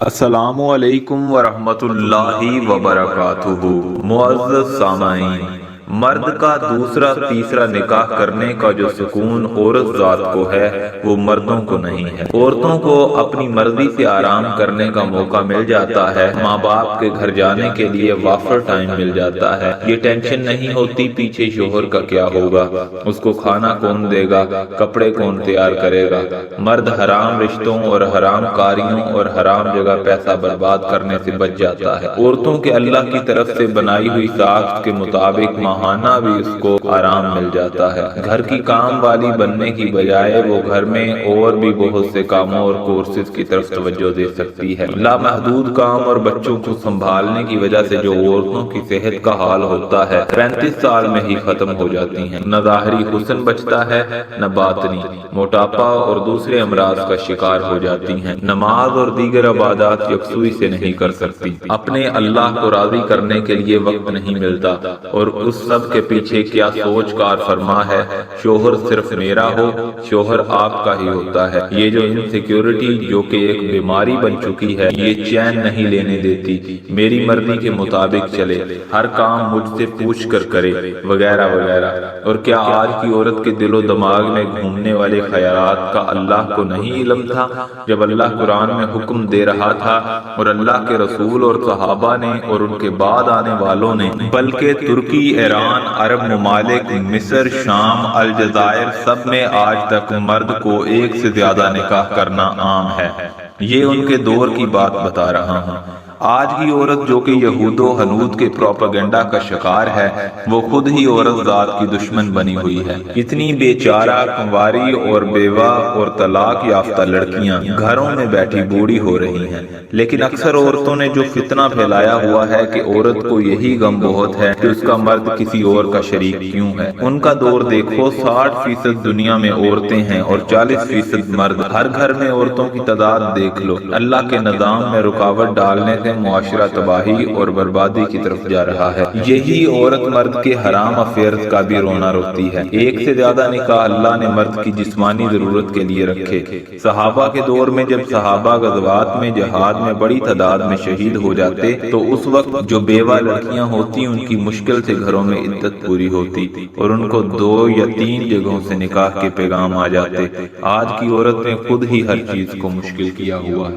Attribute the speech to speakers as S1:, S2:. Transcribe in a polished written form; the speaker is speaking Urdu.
S1: السلام علیکم ورحمۃ اللہ وبرکاتہ۔ معزز سامعین، مرد کا دوسرا تیسرا نکاح کرنے کا جو سکون عورت ذات کو ہے وہ مردوں کو نہیں ہے۔ عورتوں کو اپنی مرضی سے آرام کرنے کا موقع مل جاتا ہے، ماں باپ کے گھر جانے کے لیے وافر ٹائم مل جاتا ہے، یہ ٹینشن نہیں ہوتی پیچھے شوہر کا کیا ہوگا، اس کو کھانا کون دے گا، کپڑے کون تیار کرے گا۔ مرد حرام رشتوں اور حرام کاریوں اور حرام جگہ پیسہ برباد کرنے سے بچ جاتا ہے۔ عورتوں کے اللہ کی طرف سے بنائی ہوئی ساخت کے مطابق ماہانہ بھی اس کو آرام مل جاتا ہے۔ گھر کی کام والی بننے کی بجائے وہ گھر میں اور بھی بہت سے کاموں اور کورسز کی طرف توجہ دے سکتی ہے۔ لامحدود کام اور بچوں کو سنبھالنے کی وجہ سے جو عورتوں کی صحت کا حال ہوتا ہے 35 سال میں ہی ختم ہو جاتی ہیں۔ نہ ظاہری حسن بچتا ہے نہ باطنی، موٹاپا اور دوسرے امراض کا شکار ہو جاتی ہیں۔ نماز اور دیگر عبادات یکسوئی سے نہیں کر سکتی، اپنے اللہ کو راضی کرنے کے لیے وقت نہیں ملتا، اور اس سب کے پیچھے کیا سوچ کار فرما ہے، شوہر صرف میرا ہو، شوہر آپ کا ہی ہوتا ہے۔ یہ جو انسیکیورٹی جو کہ ایک بیماری بن چکی ہے، یہ چین نہیں لینے دیتی، میری مرضی کے مطابق چلے، ہر کام مجھ سے پوچھ کر کرے، وغیرہ وغیرہ۔ اور کیا آج کی عورت کے دل و دماغ میں گھومنے والے خیالات کا اللہ کو نہیں علم تھا؟ جب اللہ قرآن میں حکم دے رہا تھا اور اللہ کے رسول اور صحابہ نے اور ان کے بعد آنے والوں نے، بلکہ ترکی، ایران، عرب ممالک، مصر، شام، الجزائر، سب میں آج تک مرد کو ایک سے زیادہ نکاح کرنا عام ہے۔ یہ ان کے دور کی بات بتا رہا ہوں۔ آج کی عورت جو کہ یہود و ہنود کے پروپیگنڈا کا شکار ہے، وہ خود ہی عورت ذات کی دشمن بنی ہوئی ہے۔ کتنی بیچارہ کنواری اور بیوہ اور طلاق یافتہ لڑکیاں گھروں میں بیٹھی بوڑھی ہو رہی ہیں، لیکن اکثر عورتوں نے جو فتنہ پھیلایا ہوا ہے کہ عورت کو یہی غم بہت ہے کہ اس کا مرد کسی اور کا شریک کیوں ہے۔ ان کا دور دیکھو، 60% دنیا میں عورتیں ہیں اور 40% مرد۔ ہر گھر میں عورتوں کی تعداد دیکھ لو۔ اللہ کے نظام میں رکاوٹ ڈالنے سے معاشرہ تباہی اور بربادی کی طرف جا رہا ہے۔ یہی عورت مرد کے حرام افیئرز کا بھی رونا روتی ہے۔ ایک سے زیادہ نکاح اللہ نے مرد کی جسمانی ضرورت کے لیے رکھے۔ صحابہ کے دور میں جب صحابہ غزوات میں جہاد میں بڑی تعداد میں شہید ہو جاتے تو اس وقت جو بیوہ لڑکیاں ہوتی ان کی مشکل سے گھروں میں عدت پوری ہوتی اور ان کو 2 یا 3 جگہوں سے نکاح کے پیغام آ جاتے۔ آج کی عورت نے خود ہی ہر چیز کو مشکل کیا ہوا ہے۔